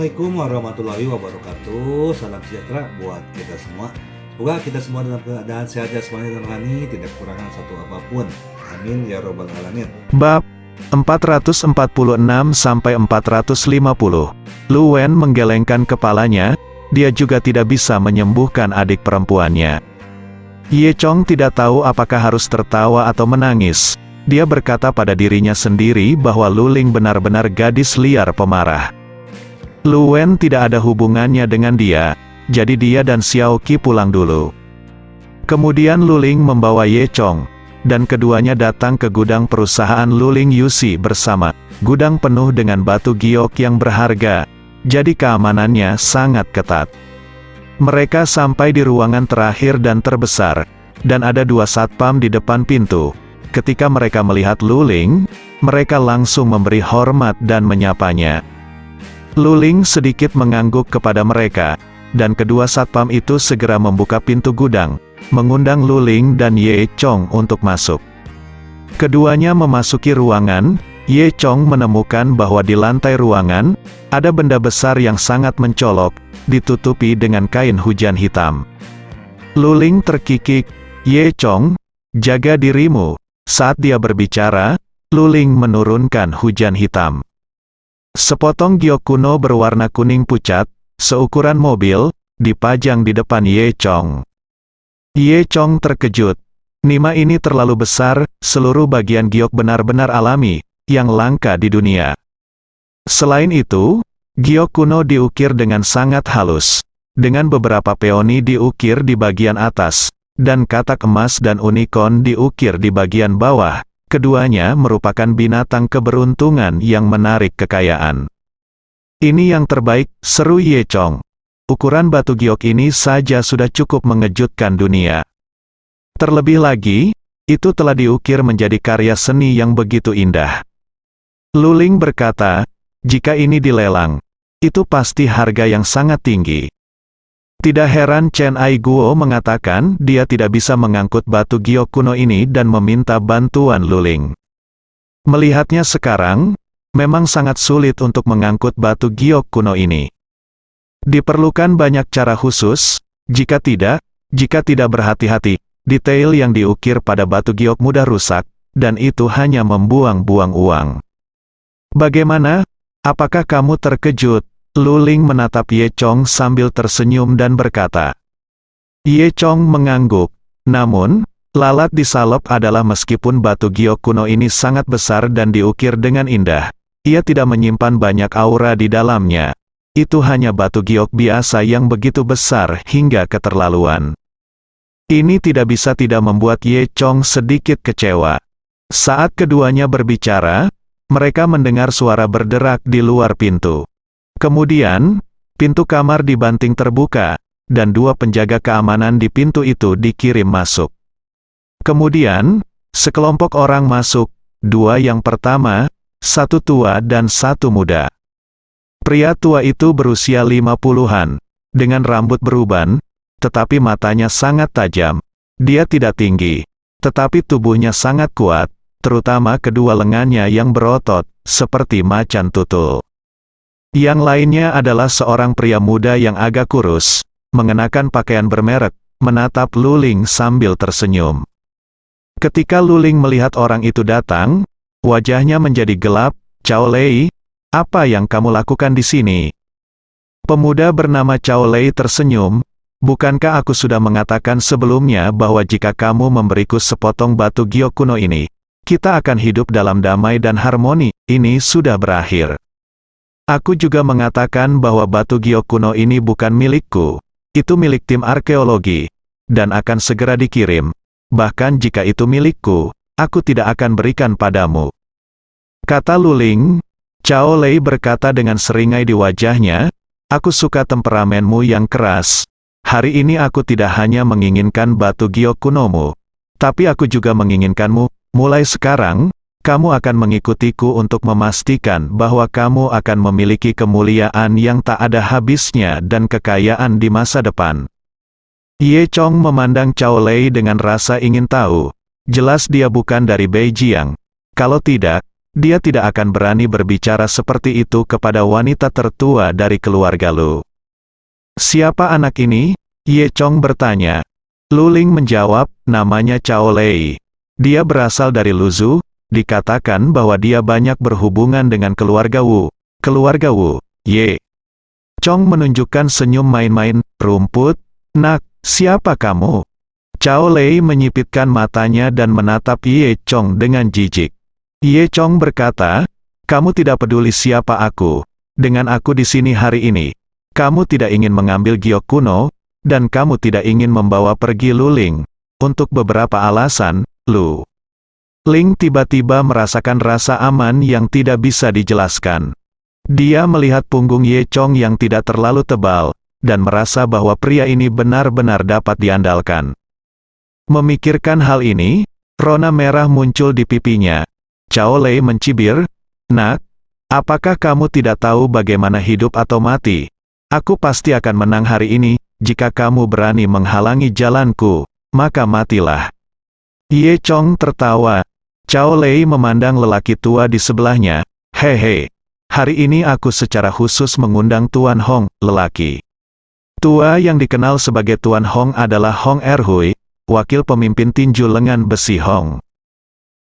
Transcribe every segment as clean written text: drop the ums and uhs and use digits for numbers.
Assalamualaikum warahmatullahi wabarakatuh. Salam sejahtera buat kita semua. Semoga kita semua dalam keadaan sehat jasmani dan rohani, tidak kekurangan satu apapun. Amin ya robbal alamin. Bab 446-450. Lu Wen menggelengkan kepalanya, dia juga tidak bisa menyembuhkan adik perempuannya. Ye Chong tidak tahu apakah harus tertawa atau menangis. Dia berkata pada dirinya sendiri bahwa Lu Ling benar-benar gadis liar pemarah. Lu Wen tidak ada hubungannya dengan dia, jadi dia dan Xiao Qi pulang dulu. Kemudian Lu Ling membawa Ye Chong, dan keduanya datang ke gudang perusahaan Lu Ling Yuxi bersama. Gudang penuh dengan batu giok yang berharga, jadi keamanannya sangat ketat. Mereka sampai di ruangan terakhir dan terbesar, dan ada dua satpam di depan pintu. Ketika mereka melihat Lu Ling, mereka langsung memberi hormat dan menyapanya. Lu Ling sedikit mengangguk kepada mereka, dan kedua satpam itu segera membuka pintu gudang, mengundang Lu Ling dan Ye Chong untuk masuk. Keduanya memasuki ruangan. Ye Chong menemukan bahwa di lantai ruangan, ada benda besar yang sangat mencolok, ditutupi dengan kain hujan hitam. Lu Ling terkikik. Ye Chong, jaga dirimu. Saat dia berbicara, Lu Ling menurunkan hujan hitam. Sepotong giok kuno berwarna kuning pucat, seukuran mobil, dipajang di depan Ye Chong. Ye Chong terkejut. Nima ini terlalu besar, seluruh bagian giok benar-benar alami, yang langka di dunia. Selain itu, giok kuno diukir dengan sangat halus, dengan beberapa peoni diukir di bagian atas, dan katak emas dan unicorn diukir di bagian bawah. Keduanya merupakan binatang keberuntungan yang menarik kekayaan. Ini yang terbaik, seru Ye Chong. Ukuran batu giok ini saja sudah cukup mengejutkan dunia. Terlebih lagi, itu telah diukir menjadi karya seni yang begitu indah. Lu Ling berkata, jika ini dilelang, itu pasti harga yang sangat tinggi. Tidak heran Chen Ai Guo mengatakan dia tidak bisa mengangkut batu giok kuno ini dan meminta bantuan Lu Ling. Melihatnya sekarang, memang sangat sulit untuk mengangkut batu giok kuno ini. Diperlukan banyak cara khusus, jika tidak berhati-hati, detail yang diukir pada batu giok mudah rusak, dan itu hanya membuang-buang uang. Bagaimana? Apakah kamu terkejut? Lu Ling menatap Ye Chong sambil tersenyum dan berkata. Ye Chong mengangguk. Namun, lalat di salep adalah meskipun batu giok kuno ini sangat besar dan diukir dengan indah, ia tidak menyimpan banyak aura di dalamnya. Itu hanya batu giok biasa yang begitu besar hingga keterlaluan. Ini tidak bisa tidak membuat Ye Chong sedikit kecewa. Saat keduanya berbicara, mereka mendengar suara berderak di luar pintu. Kemudian, pintu kamar dibanting terbuka, dan dua penjaga keamanan di pintu itu dikirim masuk. Kemudian, sekelompok orang masuk, dua yang pertama, satu tua dan satu muda. Pria tua itu berusia 50-an, dengan rambut beruban, tetapi matanya sangat tajam. Dia tidak tinggi, tetapi tubuhnya sangat kuat, terutama kedua lengannya yang berotot, seperti macan tutul. Yang lainnya adalah seorang pria muda yang agak kurus, mengenakan pakaian bermerek, menatap Lu Ling sambil tersenyum. Ketika Lu Ling melihat orang itu datang, wajahnya menjadi gelap. Cao Lei, apa yang kamu lakukan di sini? Pemuda bernama Cao Lei tersenyum. Bukankah aku sudah mengatakan sebelumnya bahwa jika kamu memberiku sepotong batu giok kuno ini, kita akan hidup dalam damai dan harmoni? Ini sudah berakhir. Aku juga mengatakan bahwa batu giok kuno ini bukan milikku. Itu milik tim arkeologi, dan akan segera dikirim. Bahkan jika itu milikku, aku tidak akan berikan padamu. Kata Lu Ling. Cao Lei berkata dengan seringai di wajahnya, aku suka temperamenmu yang keras. Hari ini aku tidak hanya menginginkan batu giok kunomu, tapi aku juga menginginkanmu. Mulai sekarang, kamu akan mengikutiku untuk memastikan bahwa kamu akan memiliki kemuliaan yang tak ada habisnya dan kekayaan di masa depan. Ye Chong memandang Cao Lei dengan rasa ingin tahu. Jelas dia bukan dari Beijiang. Kalau tidak, dia tidak akan berani berbicara seperti itu kepada wanita tertua dari keluarga Lu. Siapa anak ini? Ye Chong bertanya. Lu Ling menjawab, namanya Cao Lei. Dia berasal dari Luzhu, dikatakan bahwa dia banyak berhubungan dengan keluarga Wu. Keluarga Wu, Ye Chong menunjukkan senyum main-main, rumput. Nak, siapa kamu? Cao Lei menyipitkan matanya dan menatap Ye Chong dengan jijik. Ye Chong berkata, kamu tidak peduli siapa aku. Dengan aku di sini hari ini, kamu tidak ingin mengambil giok kuno, dan kamu tidak ingin membawa pergi Lu Ling. Untuk beberapa alasan, Lu Ling tiba-tiba merasakan rasa aman yang tidak bisa dijelaskan. Dia melihat punggung Ye Chong yang tidak terlalu tebal, dan merasa bahwa pria ini benar-benar dapat diandalkan. Memikirkan hal ini, rona merah muncul di pipinya. Cao Lei mencibir, nak, apakah kamu tidak tahu bagaimana hidup atau mati? Aku pasti akan menang hari ini, jika kamu berani menghalangi jalanku, maka matilah. Ye Chong tertawa. Cao Lei memandang lelaki tua di sebelahnya, hehe, hari ini aku secara khusus mengundang Tuan Hong, lelaki tua yang dikenal sebagai Tuan Hong adalah Hong Erhui, wakil pemimpin tinju lengan besi Hong.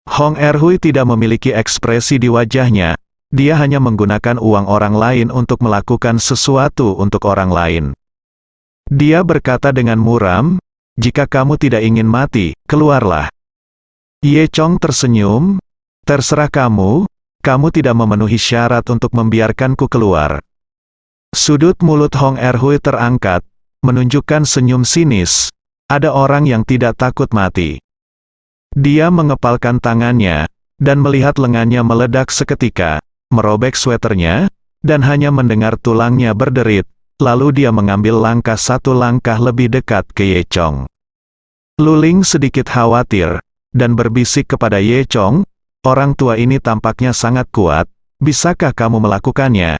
Hong Erhui tidak memiliki ekspresi di wajahnya, dia hanya menggunakan uang orang lain untuk melakukan sesuatu untuk orang lain. Dia berkata dengan muram, jika kamu tidak ingin mati, keluarlah. Ye Chong tersenyum, terserah kamu, kamu tidak memenuhi syarat untuk membiarkanku keluar. Sudut mulut Hong Erhui terangkat, menunjukkan senyum sinis, ada orang yang tidak takut mati. Dia mengepalkan tangannya, dan melihat lengannya meledak seketika, merobek sweternya, dan hanya mendengar tulangnya berderit, lalu dia mengambil satu langkah lebih dekat ke Ye Chong. Lu Ling sedikit khawatir, dan berbisik kepada Ye Chong, orang tua ini tampaknya sangat kuat, bisakah kamu melakukannya?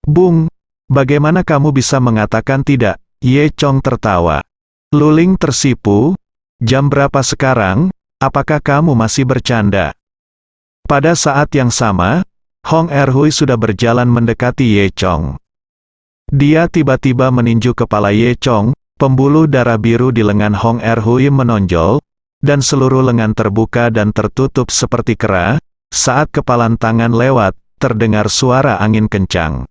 Bung, bagaimana kamu bisa mengatakan tidak? Ye Chong tertawa. Lu Ling tersipu, jam berapa sekarang? Apakah kamu masih bercanda? Pada saat yang sama, Hong Erhui sudah berjalan mendekati Ye Chong. Dia tiba-tiba meninju kepala Ye Chong, pembuluh darah biru di lengan Hong Erhui menonjol, dan seluruh lengan terbuka dan tertutup seperti kera. Saat kepalan tangan lewat, terdengar suara angin kencang.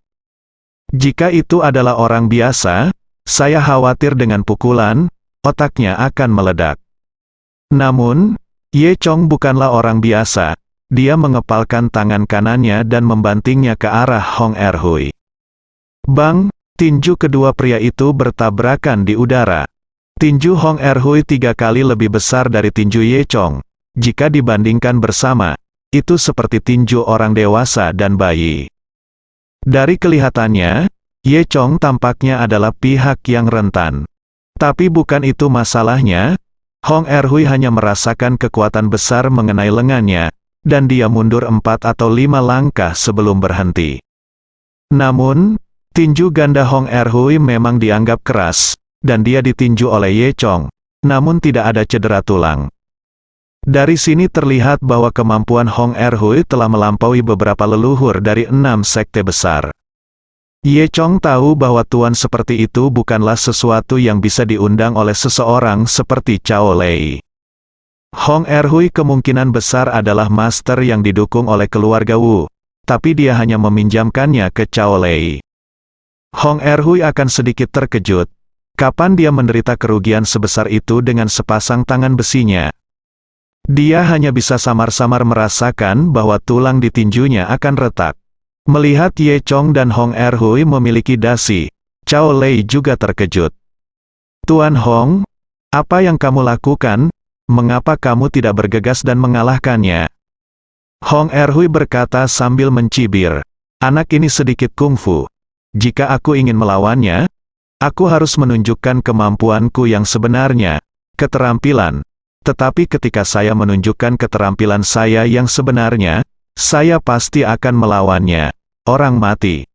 Jika itu adalah orang biasa, saya khawatir dengan pukulan, otaknya akan meledak. Namun, Ye Chong bukanlah orang biasa. Dia mengepalkan tangan kanannya dan membantingnya ke arah Hong Erhui. Bang, tinju kedua pria itu bertabrakan di udara. Tinju Hong Erhui 3 kali lebih besar dari tinju Ye Chong. Jika dibandingkan bersama, itu seperti tinju orang dewasa dan bayi. Dari kelihatannya, Ye Chong tampaknya adalah pihak yang rentan. Tapi bukan itu masalahnya. Hong Erhui hanya merasakan kekuatan besar mengenai lengannya, dan dia mundur 4 atau 5 langkah sebelum berhenti. Namun, tinju ganda Hong Erhui memang dianggap keras, dan dia ditinju oleh Ye Chong, namun tidak ada cedera tulang. Dari sini terlihat bahwa kemampuan Hong Erhui telah melampaui beberapa leluhur dari 6 sekte besar. Ye Chong tahu bahwa tuan seperti itu bukanlah sesuatu yang bisa diundang oleh seseorang seperti Cao Lei. Hong Erhui kemungkinan besar adalah master yang didukung oleh keluarga Wu, tapi dia hanya meminjamkannya ke Cao Lei. Hong Erhui akan sedikit terkejut. Kapan dia menderita kerugian sebesar itu dengan sepasang tangan besinya? Dia hanya bisa samar-samar merasakan bahwa tulang di tinjunya akan retak. Melihat Ye Chong dan Hong Erhui memiliki dasi, Cao Lei juga terkejut. Tuan Hong, apa yang kamu lakukan? Mengapa kamu tidak bergegas dan mengalahkannya? Hong Erhui berkata sambil mencibir, anak ini sedikit kungfu. Jika aku ingin melawannya, aku harus menunjukkan kemampuanku yang sebenarnya, keterampilan. Tetapi ketika saya menunjukkan keterampilan saya yang sebenarnya, saya pasti akan melawannya. Orang mati.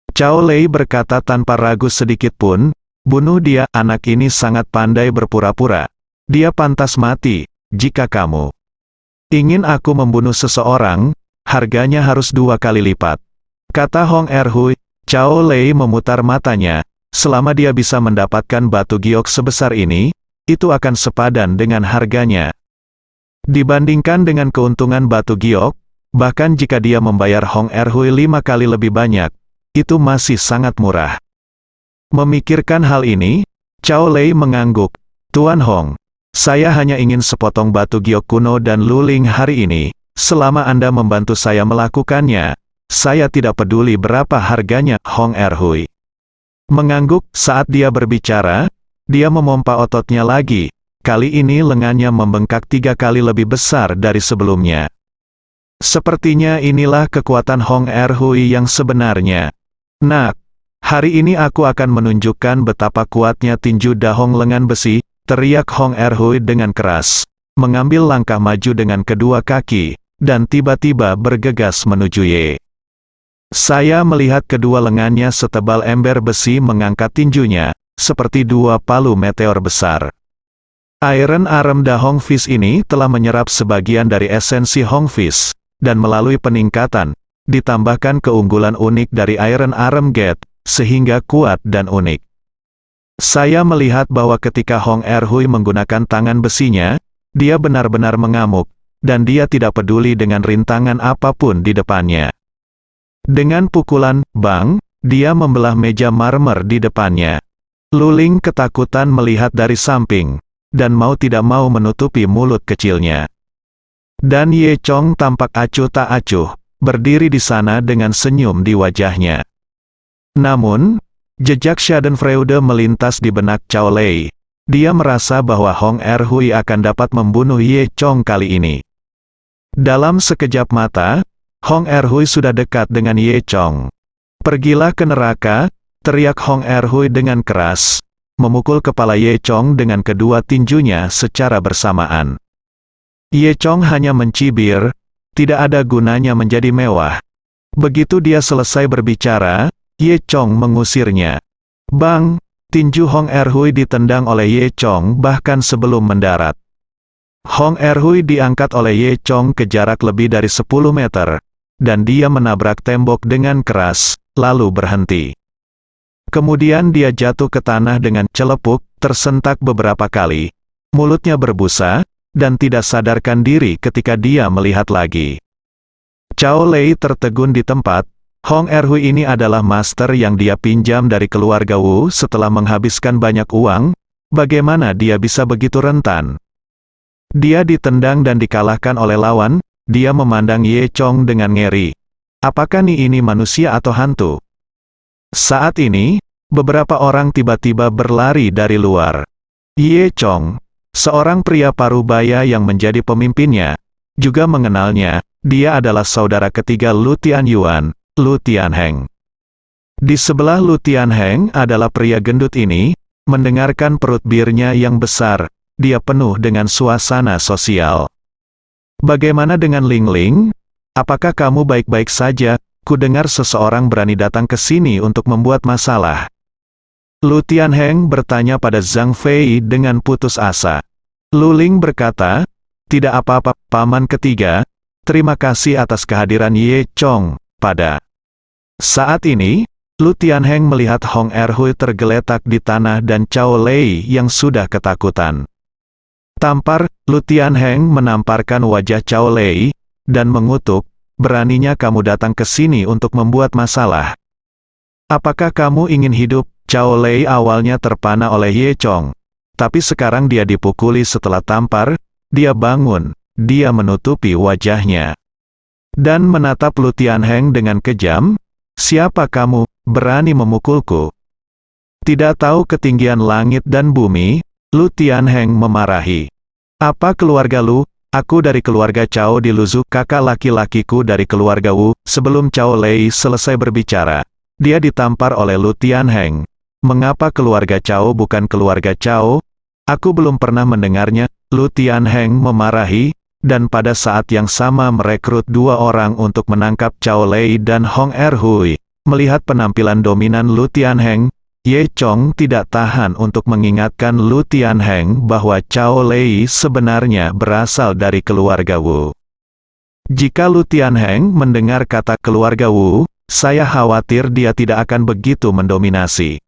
Cao Lei berkata tanpa ragu sedikit pun, bunuh dia, anak ini sangat pandai berpura-pura. Dia pantas mati, jika kamu Ingin aku membunuh seseorang, harganya harus 2 kali lipat. Kata Hong Erhui. Cao Lei memutar matanya. Selama dia bisa mendapatkan batu giok sebesar ini, itu akan sepadan dengan harganya. Dibandingkan dengan keuntungan batu giok, bahkan jika dia membayar Hong Erhui 5 kali lebih banyak, itu masih sangat murah. Memikirkan hal ini, Cao Lei mengangguk. Tuan Hong, saya hanya ingin sepotong batu giok kuno dan luling hari ini. Selama Anda membantu saya melakukannya, saya tidak peduli berapa harganya. Hong Erhui mengangguk saat dia berbicara. Dia memompa ototnya lagi. Kali ini lengannya membengkak 3 kali lebih besar dari sebelumnya. Sepertinya inilah kekuatan Hong Erhui yang sebenarnya. Nak, hari ini aku akan menunjukkan betapa kuatnya tinju dahong lengan besi, teriak Hong Erhui dengan keras. Mengambil langkah maju dengan kedua kaki, dan tiba-tiba bergegas menuju Ye. Saya melihat kedua lengannya setebal ember besi mengangkat tinjunya, seperti 2 palu meteor besar. Iron Arm Da Hong Fish ini telah menyerap sebagian dari esensi Hong Fish, dan melalui peningkatan, ditambahkan keunggulan unik dari Iron Arm Gate, sehingga kuat dan unik. Saya melihat bahwa ketika Hong Erhui menggunakan tangan besinya, dia benar-benar mengamuk, dan dia tidak peduli dengan rintangan apapun di depannya. Dengan pukulan, bang, dia membelah meja marmer di depannya. Luling ketakutan melihat dari samping, dan mau tidak mau menutupi mulut kecilnya. Dan Ye Chong tampak acuh tak acuh, berdiri di sana dengan senyum di wajahnya. Namun, jejak Schadenfreude melintas di benak Cao Lei. Dia merasa bahwa Hong Erhui akan dapat membunuh Ye Chong kali ini. Dalam sekejap mata, Hong Erhui sudah dekat dengan Ye Chong. Pergilah ke neraka, teriak Hong Erhui dengan keras, memukul kepala Ye Chong dengan kedua tinjunya secara bersamaan. Ye Chong hanya mencibir, tidak ada gunanya menjadi mewah. Begitu dia selesai berbicara, Ye Chong mengusirnya. Bang, tinju Hong Erhui ditendang oleh Ye Chong bahkan sebelum mendarat. Hong Erhui diangkat oleh Ye Chong ke jarak lebih dari 10 meter, dan dia menabrak tembok dengan keras, lalu berhenti. Kemudian dia jatuh ke tanah dengan celepuk, tersentak beberapa kali. Mulutnya berbusa, dan tidak sadarkan diri ketika dia melihat lagi. Cao Lei tertegun di tempat. Hong Erhui ini adalah master yang dia pinjam dari keluarga Wu setelah menghabiskan banyak uang. Bagaimana dia bisa begitu rentan? Dia ditendang dan dikalahkan oleh lawan. Dia memandang Ye Chong dengan ngeri. Apakah ini manusia atau hantu? Saat ini, beberapa orang tiba-tiba berlari dari luar. Ye Chong, seorang pria parubaya yang menjadi pemimpinnya, juga mengenalnya. Dia adalah saudara ketiga Lu Tianyuan, Lu Tianheng. Di sebelah Lu Tianheng adalah pria gendut ini. Mendengarkan perut birnya yang besar, dia penuh dengan suasana sosial. Bagaimana dengan Ling Ling? Apakah kamu baik-baik saja? Ku dengar seseorang berani datang ke sini untuk membuat masalah. Lu Tianheng bertanya pada Zhang Fei dengan putus asa. Lu Ling berkata, tidak apa-apa, paman ketiga. Terima kasih atas kehadiran Ye Chong. Pada saat ini, Lu Tianheng melihat Hong Erhui tergeletak di tanah dan Cao Lei yang sudah ketakutan. Tampar, Lu Tianheng menamparkan wajah Cao Lei, dan mengutuk, beraninya kamu datang ke sini untuk membuat masalah. Apakah kamu ingin hidup? Cao Lei awalnya terpana oleh Ye Chong. Tapi sekarang dia dipukuli setelah tampar, dia bangun, dia menutupi wajahnya. Dan menatap Lu Tianheng dengan kejam, siapa kamu, berani memukulku? Tidak tahu ketinggian langit dan bumi, Lu Tianheng memarahi. Apa keluarga Lu? Aku dari keluarga Cao di Luzu, kakak laki-lakiku dari keluarga Wu. Sebelum Cao Lei selesai berbicara, dia ditampar oleh Lu Tianheng. Mengapa keluarga Cao bukan keluarga Cao? Aku belum pernah mendengarnya. Lu Tianheng memarahi, dan pada saat yang sama merekrut 2 orang untuk menangkap Cao Lei dan Hong Erhui. Melihat penampilan dominan Lu Tianheng, Ye Chong tidak tahan untuk mengingatkan Lu Tianheng bahwa Cao Lei sebenarnya berasal dari keluarga Wu. Jika Lu Tianheng mendengar kata keluarga Wu, saya khawatir dia tidak akan begitu mendominasi.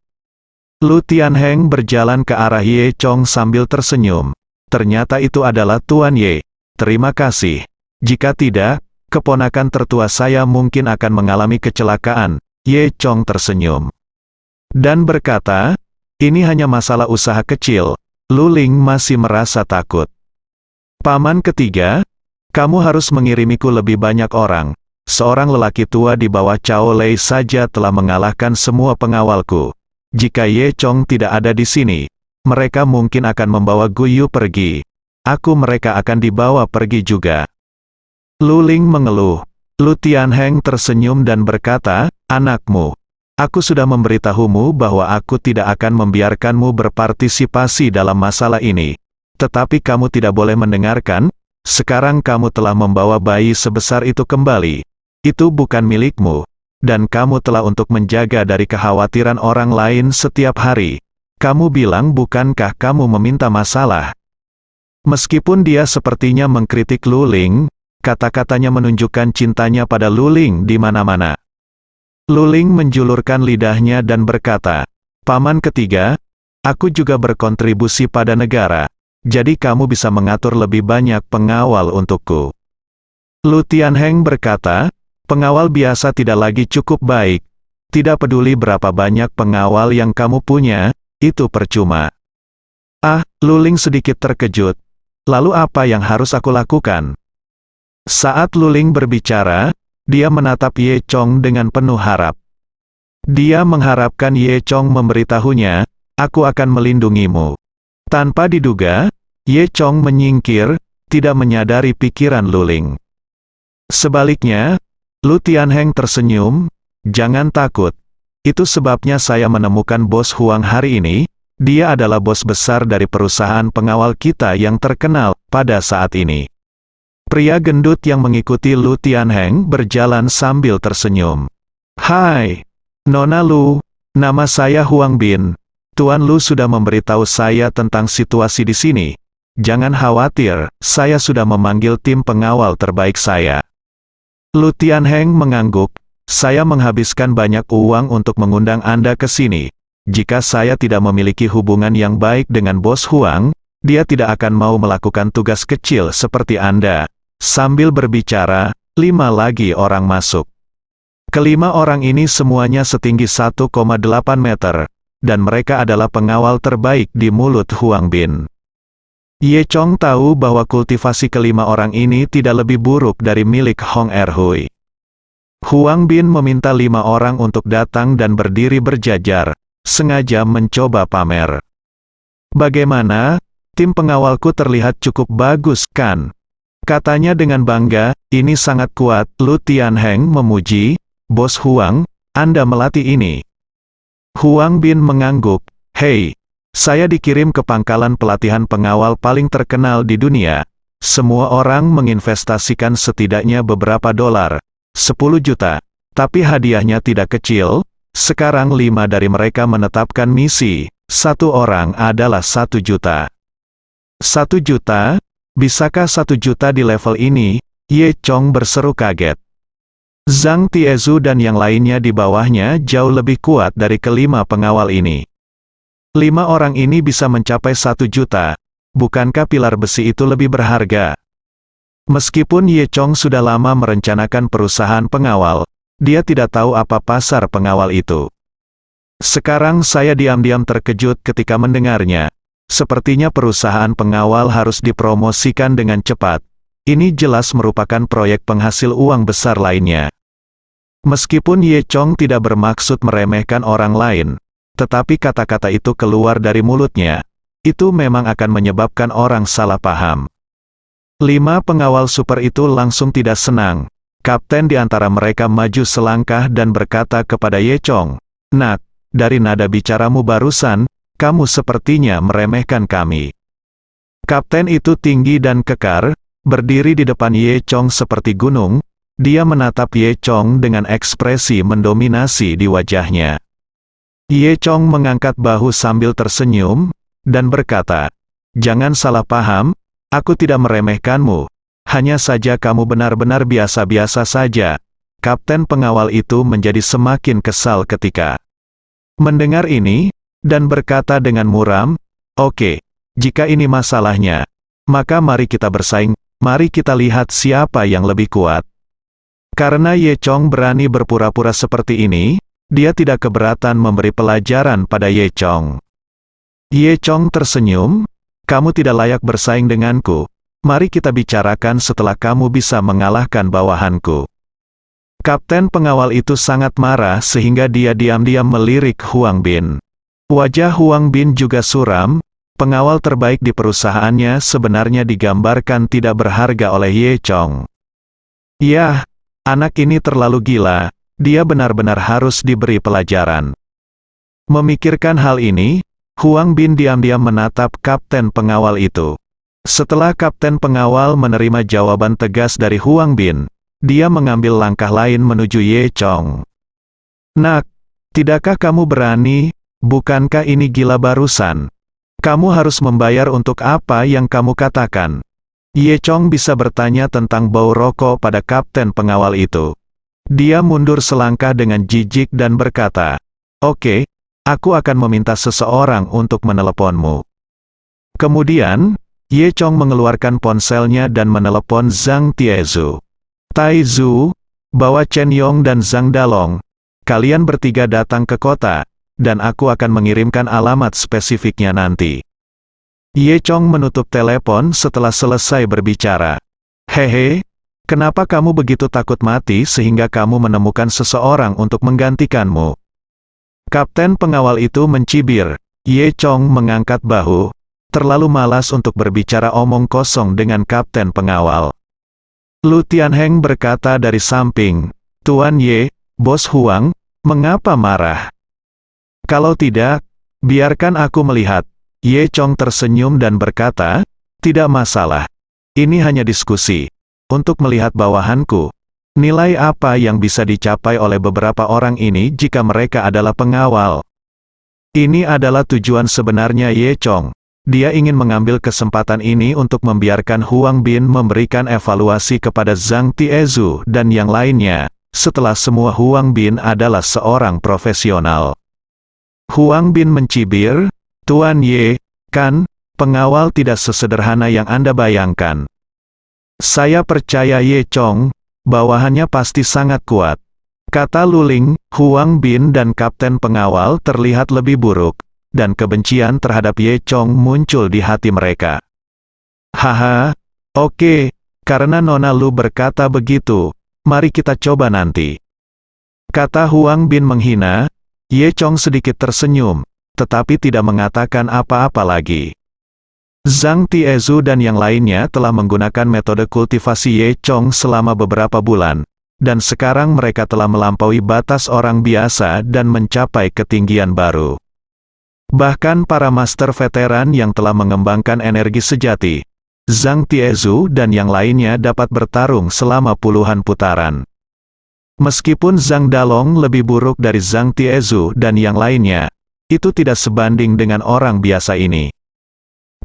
Lu Tianheng berjalan ke arah Ye Chong sambil tersenyum. Ternyata itu adalah Tuan Ye. Terima kasih. Jika tidak, keponakan tertua saya mungkin akan mengalami kecelakaan. Ye Chong tersenyum. Dan berkata, ini hanya masalah usaha kecil. Lu Ling masih merasa takut. Paman ketiga, kamu harus mengirimiku lebih banyak orang. Seorang lelaki tua di bawah Cao Lei saja telah mengalahkan semua pengawalku. Jika Ye Chong tidak ada di sini, mereka mungkin akan membawa Gu Yu pergi. Mereka akan dibawa pergi juga. Lu Ling mengeluh. Lu Tianheng tersenyum dan berkata, anakmu, aku sudah memberitahumu bahwa aku tidak akan membiarkanmu berpartisipasi dalam masalah ini. Tetapi kamu tidak boleh mendengarkan. Sekarang kamu telah membawa bayi sebesar itu kembali. Itu bukan milikmu. Dan kamu telah untuk menjaga dari kekhawatiran orang lain setiap hari. Kamu bilang bukankah kamu meminta masalah? Meskipun dia sepertinya mengkritik Lu Ling, kata-katanya menunjukkan cintanya pada Lu Ling di mana-mana. Lu Ling menjulurkan lidahnya dan berkata, Paman ketiga, aku juga berkontribusi pada negara. Jadi kamu bisa mengatur lebih banyak pengawal untukku. Lu Tianheng berkata, pengawal biasa tidak lagi cukup baik. Tidak peduli berapa banyak pengawal yang kamu punya, itu percuma. Lu Ling sedikit terkejut. Lalu apa yang harus aku lakukan? Saat Lu Ling berbicara, dia menatap Ye Chong dengan penuh harap. Dia mengharapkan Ye Chong memberitahunya, aku akan melindungimu. Tanpa diduga, Ye Chong menyingkir, tidak menyadari pikiran Lu Ling. Sebaliknya, Lu Tianheng tersenyum, jangan takut. Itu sebabnya saya menemukan Bos Huang hari ini. Dia adalah bos besar dari perusahaan pengawal kita yang terkenal pada saat ini. Pria gendut yang mengikuti Lu Tianheng berjalan sambil tersenyum. Hai, Nona Lu, nama saya Huang Bin. Tuan Lu sudah memberitahu saya tentang situasi di sini. Jangan khawatir, saya sudah memanggil tim pengawal terbaik saya. Lu Tianheng mengangguk, saya menghabiskan banyak uang untuk mengundang Anda ke sini. Jika saya tidak memiliki hubungan yang baik dengan Bos Huang, dia tidak akan mau melakukan tugas kecil seperti Anda. Sambil berbicara, 5 lagi orang masuk. Kelima orang ini semuanya setinggi 1,8 meter, dan mereka adalah pengawal terbaik di mulut Huang Bin. Ye Chong tahu bahwa kultivasi kelima orang ini tidak lebih buruk dari milik Hong Erhui. Huang Bin meminta 5 orang untuk datang dan berdiri berjajar, sengaja mencoba pamer. Bagaimana? Tim pengawalku terlihat cukup bagus, kan? Katanya dengan bangga, ini sangat kuat. Lu Tianheng memuji, Bos Huang, Anda melatih ini. Huang Bin mengangguk, hei, saya dikirim ke pangkalan pelatihan pengawal paling terkenal di dunia. Semua orang menginvestasikan setidaknya beberapa dolar, 10 juta, tapi hadiahnya tidak kecil. Sekarang 5 dari mereka menetapkan misi, 1 orang adalah 1 juta. 1 juta? Bisakah 1 juta di level ini? Ye Chong berseru kaget. Zhang Tiezu dan yang lainnya di bawahnya jauh lebih kuat dari kelima pengawal ini. 5 orang ini bisa mencapai 1 juta. Bukankah pilar besi itu lebih berharga? Meskipun Ye Chong sudah lama merencanakan perusahaan pengawal, dia tidak tahu apa pasar pengawal itu. Sekarang saya diam-diam terkejut ketika mendengarnya. Sepertinya perusahaan pengawal harus dipromosikan dengan cepat. Ini jelas merupakan proyek penghasil uang besar lainnya. Meskipun Ye Chong tidak bermaksud meremehkan orang lain, tetapi kata-kata itu keluar dari mulutnya. Itu memang akan menyebabkan orang salah paham. 5 pengawal super itu langsung tidak senang. Kapten di antara mereka maju selangkah dan berkata kepada Ye Chong, Nak, dari nada bicaramu barusan, kamu sepertinya meremehkan kami. Kapten itu tinggi dan kekar, berdiri di depan Ye Chong seperti gunung. Dia menatap Ye Chong dengan ekspresi mendominasi di wajahnya. Ye Chong mengangkat bahu sambil tersenyum, dan berkata, Jangan salah paham, aku tidak meremehkanmu. Hanya saja kamu benar-benar biasa-biasa saja. Kapten pengawal itu menjadi semakin kesal ketika mendengar ini, dan berkata dengan muram, "Oke, jika ini masalahnya, maka mari kita bersaing, mari kita lihat siapa yang lebih kuat." Karena Ye Chong berani berpura-pura seperti ini, dia tidak keberatan memberi pelajaran pada Ye Chong. Ye Chong tersenyum, "Kamu tidak layak bersaing denganku. Mari kita bicarakan setelah kamu bisa mengalahkan bawahanku." Kapten pengawal itu sangat marah sehingga dia diam-diam melirik Huang Bin. Wajah Huang Bin juga suram. Pengawal terbaik di perusahaannya sebenarnya digambarkan tidak berharga oleh Ye Chong. Yah, anak ini terlalu gila, dia benar-benar harus diberi pelajaran. Memikirkan hal ini, Huang Bin diam-diam menatap kapten pengawal itu. Setelah kapten pengawal menerima jawaban tegas dari Huang Bin, dia mengambil langkah lain menuju Ye Chong. "Nak, tidakkah kamu berani? Bukankah ini gila barusan? Kamu harus membayar untuk apa yang kamu katakan." Ye Chong bisa bertanya tentang bau rokok pada kapten pengawal itu. Dia mundur selangkah dengan jijik dan berkata, "Oke, aku akan meminta seseorang untuk meneleponmu." Kemudian, Ye Chong mengeluarkan ponselnya dan menelepon Zhang Tiezu. "Tai Zu, bawa Chen Yong dan Zhang Dalong. Kalian bertiga datang ke kota, dan aku akan mengirimkan alamat spesifiknya nanti." Ye Chong menutup telepon setelah selesai berbicara. "Hehe, kenapa kamu begitu takut mati sehingga kamu menemukan seseorang untuk menggantikanmu?" Kapten pengawal itu mencibir. Ye Chong mengangkat bahu, terlalu malas untuk berbicara omong kosong dengan kapten pengawal. Lu Tianheng berkata dari samping, "Tuan Ye, Bos Huang, mengapa marah?" "Kalau tidak, biarkan aku melihat." Ye Chong tersenyum dan berkata, "Tidak masalah. Ini hanya diskusi. Untuk melihat bawahanku. Nilai apa yang bisa dicapai oleh beberapa orang ini jika mereka adalah pengawal?" Ini adalah tujuan sebenarnya Ye Chong. Dia ingin mengambil kesempatan ini untuk membiarkan Huang Bin memberikan evaluasi kepada Zhang Tiezu dan yang lainnya, setelah semua Huang Bin adalah seorang profesional. Huang Bin mencibir, "Tuan Ye, kan, pengawal tidak sesederhana yang Anda bayangkan. Saya percaya Ye Chong, bawahannya pasti sangat kuat." Kata Luling, Huang Bin dan kapten pengawal terlihat lebih buruk, dan kebencian terhadap Ye Chong muncul di hati mereka. "Haha, oke, karena Nona Lu berkata begitu, mari kita coba nanti." Kata Huang Bin menghina. Ye Chong sedikit tersenyum, tetapi tidak mengatakan apa-apa lagi. Zhang Tiezu dan yang lainnya telah menggunakan metode kultivasi Ye Chong selama beberapa bulan, dan sekarang mereka telah melampaui batas orang biasa dan mencapai ketinggian baru. Bahkan para master veteran yang telah mengembangkan energi sejati, Zhang Tiezu dan yang lainnya dapat bertarung selama puluhan putaran. Meskipun Zhang Dalong lebih buruk dari Zhang Tiezu dan yang lainnya, itu tidak sebanding dengan orang biasa ini.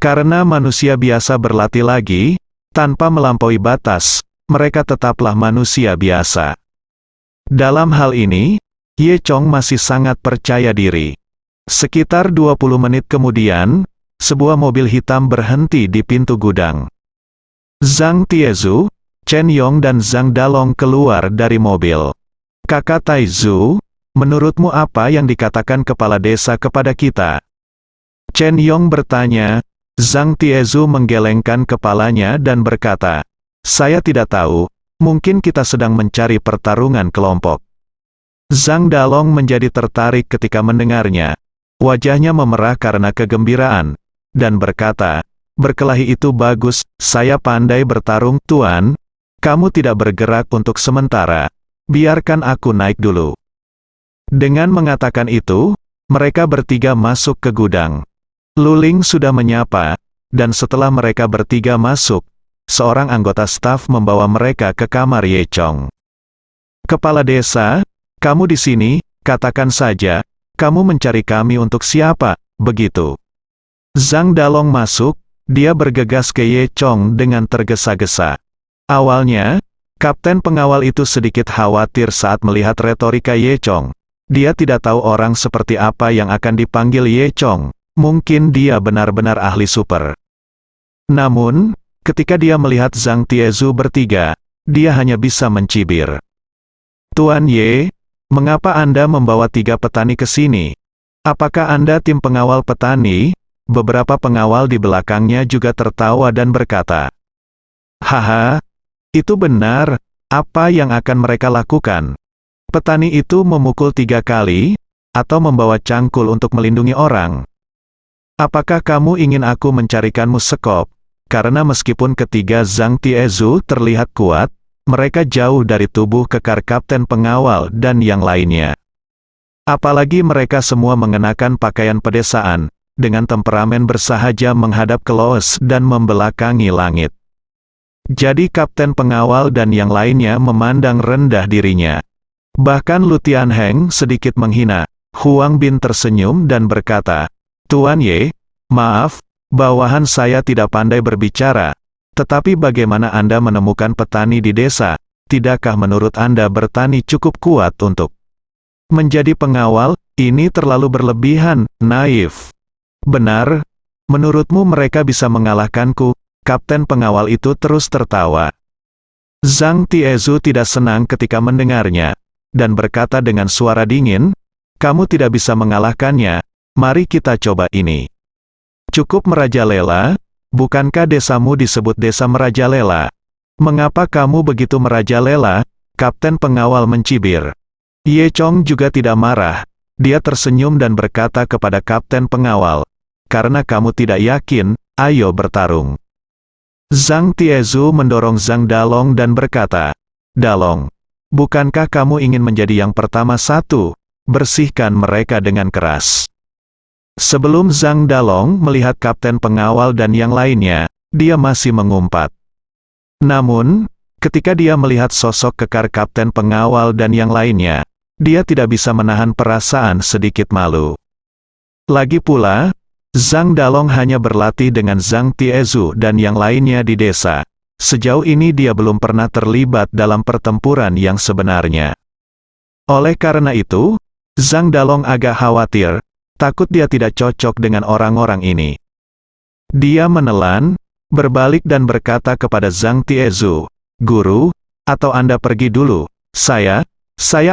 Karena manusia biasa berlatih lagi, tanpa melampaui batas, mereka tetaplah manusia biasa. Dalam hal ini, Ye Chong masih sangat percaya diri. Sekitar 20 menit kemudian, sebuah mobil hitam berhenti di pintu gudang. Zhang Tiezu, Chen Yong dan Zhang Dalong keluar dari mobil. "Kakak Tai Zu, menurutmu apa yang dikatakan kepala desa kepada kita?" Chen Yong bertanya. Zhang Tiezu menggelengkan kepalanya dan berkata, "Saya tidak tahu, mungkin kita sedang mencari pertarungan kelompok." Zhang Dalong menjadi tertarik ketika mendengarnya. Wajahnya memerah karena kegembiraan, dan berkata, "Berkelahi itu bagus, saya pandai bertarung, Tuan. Kamu tidak bergerak untuk sementara. Biarkan aku naik dulu." Dengan mengatakan itu, mereka bertiga masuk ke gudang. Luling sudah menyapa, dan setelah mereka bertiga masuk, seorang anggota staf membawa mereka ke kamar Ye Chong. "Kepala desa, kamu di sini, katakan saja. Kamu mencari kami untuk siapa, begitu?" Zhang Dalong masuk, dia bergegas ke Ye Chong dengan tergesa-gesa. Awalnya, kapten pengawal itu sedikit khawatir saat melihat retorika Ye Chong. Dia tidak tahu orang seperti apa yang akan dipanggil Ye Chong. Mungkin dia benar-benar ahli super. Namun, ketika dia melihat Zhang Tiezu bertiga, dia hanya bisa mencibir. Tuan Ye, mengapa Anda membawa 3 petani ke sini? Apakah Anda tim pengawal petani? Beberapa pengawal di belakangnya juga tertawa dan berkata, "Haha, itu benar. Apa yang akan mereka lakukan? Petani itu memukul 3 kali, atau membawa cangkul untuk melindungi orang. Apakah kamu ingin aku mencarikanmu sekop? Karena meskipun ketiga Zhang Tiezu terlihat kuat, mereka jauh dari tubuh kekar kapten pengawal dan yang lainnya. Apalagi mereka semua mengenakan pakaian pedesaan, dengan temperamen bersahaja menghadap ke Laos dan membelakangi langit. Jadi kapten pengawal dan yang lainnya memandang rendah dirinya. Bahkan Lu Tianheng sedikit menghina. Huang Bin tersenyum dan berkata, "Tuan Ye, maaf, bawahan saya tidak pandai berbicara. Tetapi bagaimana Anda menemukan petani di desa? Tidakkah menurut Anda bertani cukup kuat untuk menjadi pengawal? Ini terlalu berlebihan, naif." "Benar? Menurutmu mereka bisa mengalahkanku?" Kapten pengawal itu terus tertawa. Zhang Tiezu tidak senang ketika mendengarnya, dan berkata dengan suara dingin, "Kamu tidak bisa mengalahkannya, mari kita coba ini." "Cukup merajalela, bukankah desamu disebut desa merajalela? Mengapa kamu begitu merajalela?" Kapten pengawal mencibir. Ye Chong juga tidak marah, dia tersenyum dan berkata kepada kapten pengawal, "Karena kamu tidak yakin, ayo bertarung." Zhang Tiezu mendorong Zhang Dalong dan berkata, "Dalong, bukankah kamu ingin menjadi yang pertama satu? Bersihkan mereka dengan keras." Sebelum Zhang Dalong melihat kapten pengawal dan yang lainnya, dia masih mengumpat. Namun, ketika dia melihat sosok kekar kapten pengawal dan yang lainnya, dia tidak bisa menahan perasaan sedikit malu. Lagi pula, Zhang Dalong hanya berlatih dengan Zhang Tiezu dan yang lainnya di desa. Sejauh ini dia belum pernah terlibat dalam pertempuran yang sebenarnya. Oleh karena itu, Zhang Dalong agak khawatir, takut dia tidak cocok dengan orang-orang ini. Dia menelan, berbalik dan berkata kepada Zhang Tiezu, "Guru, atau Anda pergi dulu, saya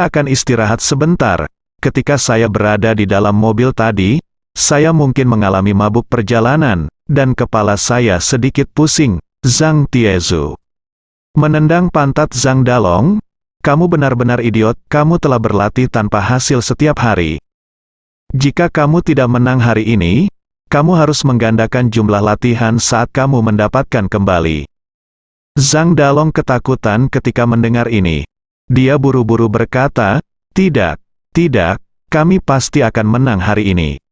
akan istirahat sebentar. Ketika saya berada di dalam mobil tadi, saya mungkin mengalami mabuk perjalanan, dan kepala saya sedikit pusing." Zhang Tiezu menendang pantat Zhang Dalong, "Kamu benar-benar idiot, kamu telah berlatih tanpa hasil setiap hari. Jika kamu tidak menang hari ini, kamu harus menggandakan jumlah latihan saat kamu mendapatkan kembali." Zhang Dalong ketakutan ketika mendengar ini. Dia buru-buru berkata, tidak, kami pasti akan menang hari ini."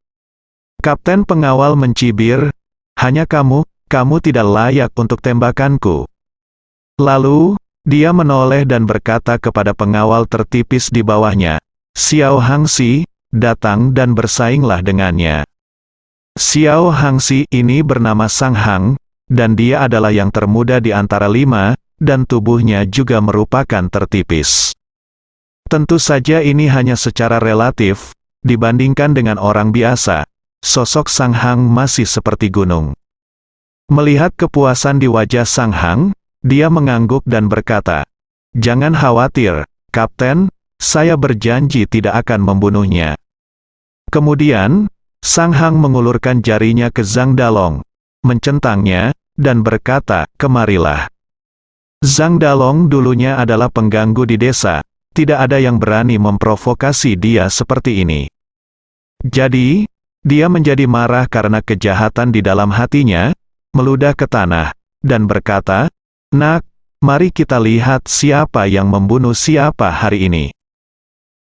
Kapten pengawal mencibir, "Hanya kamu tidak layak untuk tembakanku." Lalu, dia menoleh dan berkata kepada pengawal tertipis di bawahnya, "Xiao Hangxi, datang dan bersainglah dengannya." Xiao Hangxi ini bernama Sang Hang, dan dia adalah yang termuda di antara 5, dan tubuhnya juga merupakan tertipis. Tentu saja ini hanya secara relatif, dibandingkan dengan orang biasa. Sosok Sang Hang masih seperti gunung. Melihat kepuasan di wajah Sang Hang, dia mengangguk dan berkata, "Jangan khawatir, Kapten, saya berjanji tidak akan membunuhnya." Kemudian, Sang Hang mengulurkan jarinya ke Zhang Dalong, mencentangnya, dan berkata, "Kemarilah." Zhang Dalong dulunya adalah pengganggu di desa, tidak ada yang berani memprovokasi dia seperti ini. Jadi, dia menjadi marah karena kejahatan di dalam hatinya, meludah ke tanah, dan berkata, "Nak, mari kita lihat siapa yang membunuh siapa hari ini."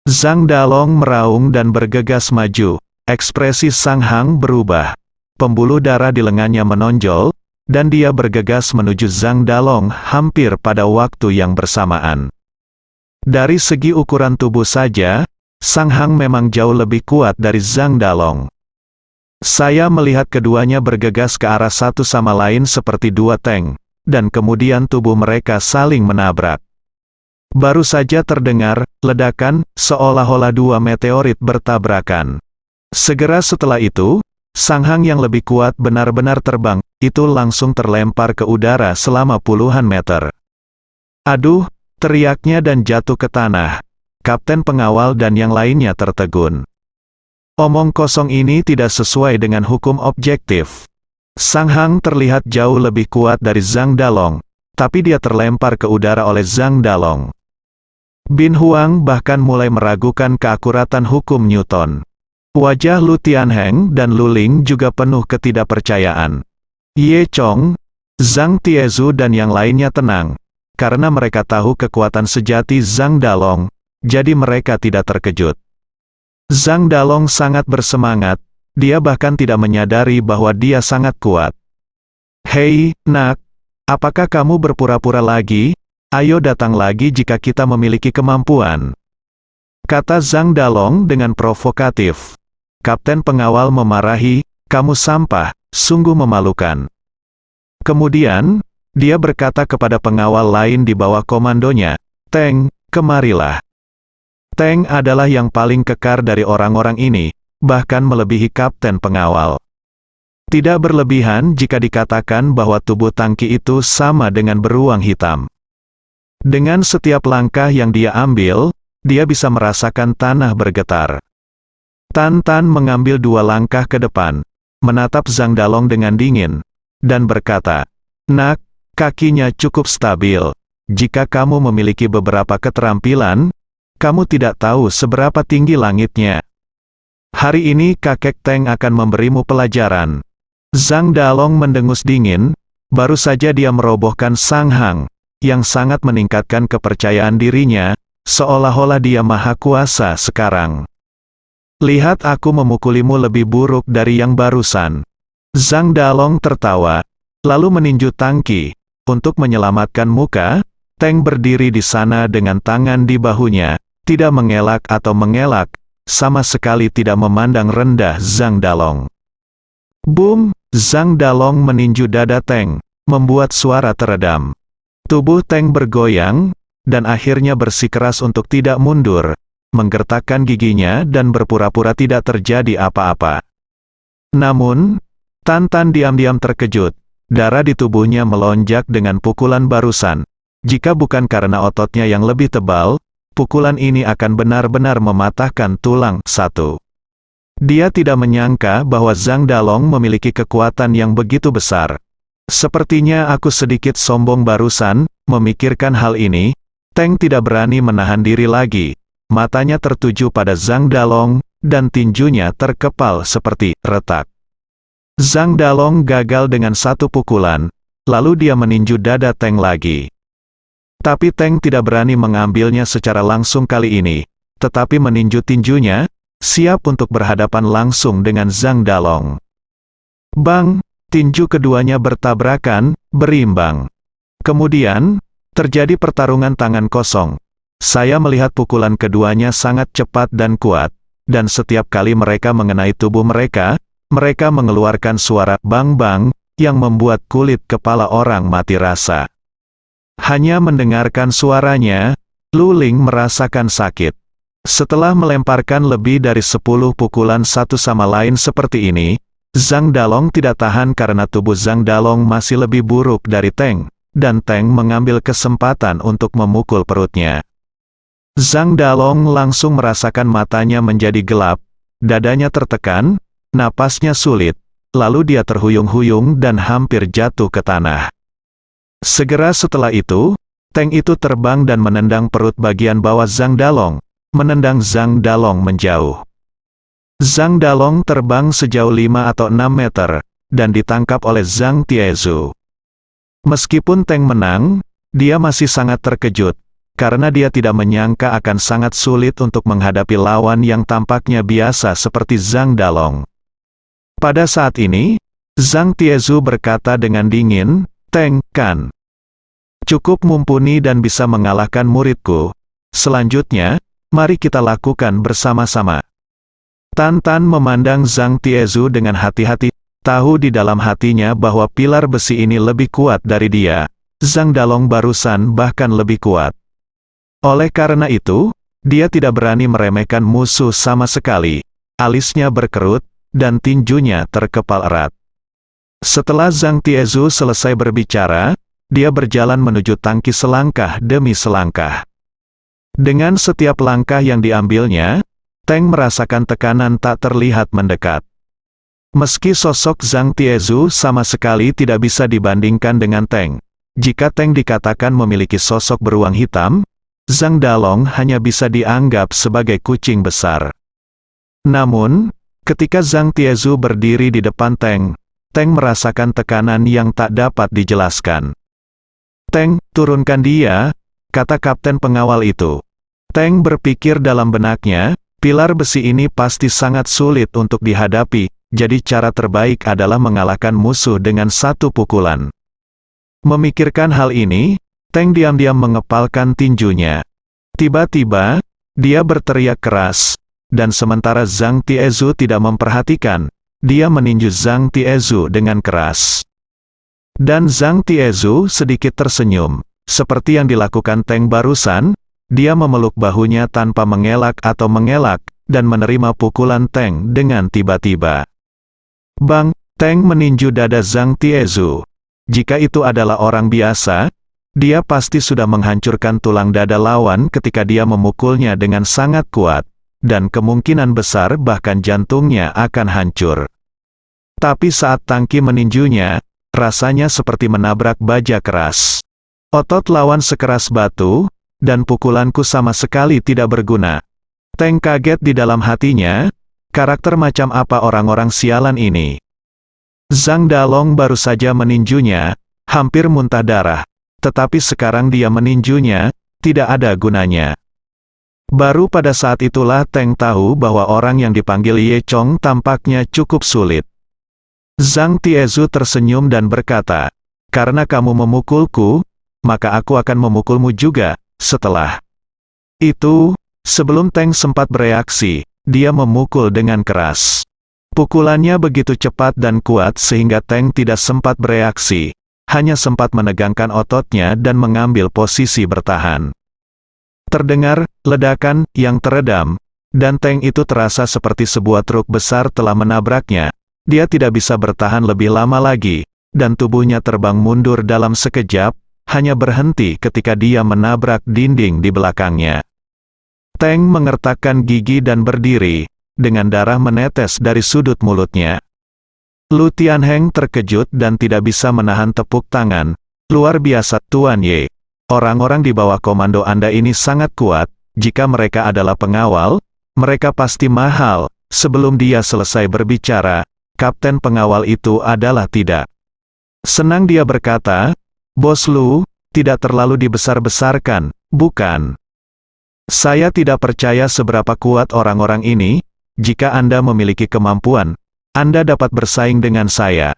Zhang Dalong meraung dan bergegas maju, ekspresi Sang Hang berubah. Pembuluh darah di lengannya menonjol, dan dia bergegas menuju Zhang Dalong hampir pada waktu yang bersamaan. Dari segi ukuran tubuh saja, Sang Hang memang jauh lebih kuat dari Zhang Dalong. Saya melihat keduanya bergegas ke arah satu sama lain seperti dua tank. dan kemudian tubuh mereka saling menabrak. Baru saja terdengar ledakan, seolah-olah dua meteorit bertabrakan. Segera setelah itu, Sang Hang yang lebih kuat benar-benar terbang, itu langsung terlempar ke udara selama puluhan meter. "Aduh!" teriaknya dan jatuh ke tanah. Kapten pengawal dan yang lainnya tertegun. Omong kosong ini tidak sesuai dengan hukum objektif. Sang Hang terlihat jauh lebih kuat dari Zhang Dalong, tapi dia terlempar ke udara oleh Zhang Dalong. Bin Huang bahkan mulai meragukan keakuratan hukum Newton. Wajah Lu Tianheng dan Lu Ling juga penuh ketidakpercayaan. Ye Chong, Zhang Tiezu dan yang lainnya tenang, karena mereka tahu kekuatan sejati Zhang Dalong, jadi mereka tidak terkejut. Zhang Dalong sangat bersemangat, dia bahkan tidak menyadari bahwa dia sangat kuat. "Hei, nak, apakah kamu berpura-pura lagi? Ayo datang lagi jika kita memiliki kemampuan," kata Zhang Dalong dengan provokatif. Kapten pengawal memarahi, "Kamu sampah, sungguh memalukan." Kemudian, dia berkata kepada pengawal lain di bawah komandonya, "Teng, kemarilah." Teng adalah yang paling kekar dari orang-orang ini, bahkan melebihi kapten pengawal. Tidak berlebihan jika dikatakan bahwa tubuh tangki itu sama dengan beruang hitam. Dengan setiap langkah yang dia ambil, dia bisa merasakan tanah bergetar. Tan Tan mengambil 2 langkah ke depan, menatap Zhang Dalong dengan dingin, dan berkata, "Nak, kakinya cukup stabil. Jika kamu memiliki beberapa keterampilan, kamu tidak tahu seberapa tinggi langitnya. Hari ini kakek Teng akan memberimu pelajaran." Zhang Dalong mendengus dingin, baru saja dia merobohkan Sang Hang, yang sangat meningkatkan kepercayaan dirinya, seolah-olah dia maha kuasa sekarang. "Lihat aku memukulimu lebih buruk dari yang barusan." Zhang Dalong tertawa, lalu meninju tangki. Untuk menyelamatkan muka, Teng berdiri di sana dengan tangan di bahunya, tidak mengelak atau mengelak, sama sekali tidak memandang rendah Zhang Dalong. Boom! Zhang Dalong meninju dada Teng, membuat suara teredam. Tubuh Teng bergoyang, dan akhirnya bersikeras untuk tidak mundur, menggertakkan giginya dan berpura-pura tidak terjadi apa-apa. Namun, Tan Tan diam-diam terkejut. Darah di tubuhnya melonjak dengan pukulan barusan. Jika bukan karena ototnya yang lebih tebal, pukulan ini akan benar-benar mematahkan tulang satu. Dia tidak menyangka bahwa Zhang Dalong memiliki kekuatan yang begitu besar. "Sepertinya aku sedikit sombong barusan, memikirkan hal ini." Teng tidak berani menahan diri lagi. Matanya tertuju pada Zhang Dalong, dan tinjunya terkepal seperti retak. Zhang Dalong gagal dengan 1 pukulan, lalu dia meninju dada Teng lagi. Tapi Teng tidak berani mengambilnya secara langsung kali ini, tetapi meninju tinjunya, siap untuk berhadapan langsung dengan Zhang Dalong. Bang! Tinju keduanya bertabrakan, berimbang. Kemudian, terjadi pertarungan tangan kosong. Saya melihat pukulan keduanya sangat cepat dan kuat, dan setiap kali mereka mengenai tubuh mereka, mereka mengeluarkan suara bang-bang, yang membuat kulit kepala orang mati rasa. Hanya mendengarkan suaranya, Lu Ling merasakan sakit. Setelah melemparkan lebih dari 10 pukulan satu sama lain seperti ini, Zhang Dalong tidak tahan karena tubuh Zhang Dalong masih lebih buruk dari Teng, dan Teng mengambil kesempatan untuk memukul perutnya. Zhang Dalong langsung merasakan matanya menjadi gelap, dadanya tertekan, napasnya sulit, lalu dia terhuyung-huyung dan hampir jatuh ke tanah. Segera setelah itu, Teng itu terbang dan menendang perut bagian bawah Zhang Dalong, menendang Zhang Dalong menjauh. Zhang Dalong terbang sejauh 5 atau 6 meter, dan ditangkap oleh Zhang Tiezu. Meskipun Teng menang, dia masih sangat terkejut, karena dia tidak menyangka akan sangat sulit untuk menghadapi lawan yang tampaknya biasa seperti Zhang Dalong. Pada saat ini, Zhang Tiezu berkata dengan dingin, "Teng, kan cukup mumpuni dan bisa mengalahkan muridku. Selanjutnya, mari kita lakukan bersama-sama." Tan Tan memandang Zhang Tiezu dengan hati-hati. tahu di dalam hatinya bahwa pilar besi ini lebih kuat dari dia. Zhang Dalong barusan bahkan lebih kuat. Oleh karena itu, dia tidak berani meremehkan musuh sama sekali. Alisnya berkerut, dan tinjunya terkepal erat. Setelah Zhang Tiezu selesai berbicara, dia berjalan menuju tangki selangkah demi selangkah. Dengan setiap langkah yang diambilnya, Teng merasakan tekanan tak terlihat mendekat. Meski sosok Zhang Tiezu sama sekali tidak bisa dibandingkan dengan Teng, jika Teng dikatakan memiliki sosok beruang hitam, Zhang Dalong hanya bisa dianggap sebagai kucing besar. Namun, ketika Zhang Tiezu berdiri di depan Teng, Teng merasakan tekanan yang tak dapat dijelaskan. "Teng, turunkan dia," kata kapten pengawal itu. Teng berpikir dalam benaknya, pilar besi ini pasti sangat sulit untuk dihadapi, jadi cara terbaik adalah mengalahkan musuh dengan satu pukulan. Memikirkan hal ini, Teng diam-diam mengepalkan tinjunya. Tiba-tiba, dia berteriak keras, dan sementara Zhang Tiezu tidak memperhatikan, dia meninju Zhang Tiezu dengan keras. Dan Zhang Tiezu sedikit tersenyum. Seperti yang dilakukan Teng barusan, dia memeluk bahunya tanpa mengelak atau mengelak, dan menerima pukulan Teng dengan tiba-tiba. Bang! Teng meninju dada Zhang Tiezu. Jika itu adalah orang biasa, dia pasti sudah menghancurkan tulang dada lawan ketika dia memukulnya dengan sangat kuat, dan kemungkinan besar bahkan jantungnya akan hancur. Tapi saat tangki meninjunya, rasanya seperti menabrak baja keras. Otot lawan sekeras batu, dan pukulanku sama sekali tidak berguna. Teng kaget di dalam hatinya, karakter macam apa orang-orang sialan ini. Zhang Dalong baru saja meninjunya, hampir muntah darah. Tetapi sekarang dia meninjunya, tidak ada gunanya. Baru pada saat itulah Teng tahu bahwa orang yang dipanggil Ye Chong tampaknya cukup sulit. Zhang Tiezu tersenyum dan berkata, "Karena kamu memukulku, maka aku akan memukulmu juga." Setelah itu, sebelum Teng sempat bereaksi, dia memukul dengan keras. Pukulannya begitu cepat dan kuat sehingga Teng tidak sempat bereaksi, hanya sempat menegangkan ototnya dan mengambil posisi bertahan. Terdengar ledakan yang teredam, dan Teng itu terasa seperti sebuah truk besar telah menabraknya. Dia tidak bisa bertahan lebih lama lagi, dan tubuhnya terbang mundur dalam sekejap, hanya berhenti ketika dia menabrak dinding di belakangnya. Teng mengertakkan gigi dan berdiri, dengan darah menetes dari sudut mulutnya. Lu Tianheng terkejut dan tidak bisa menahan tepuk tangan. "Luar biasa, Tuan Ye. Orang-orang di bawah komando Anda ini sangat kuat. Jika mereka adalah pengawal, mereka pasti mahal." Sebelum dia selesai berbicara, kapten pengawal itu adalah tidak senang. Dia berkata, "Bos Lu, tidak terlalu dibesar-besarkan, bukan? Saya tidak percaya seberapa kuat orang-orang ini. Jika Anda memiliki kemampuan, Anda dapat bersaing dengan saya."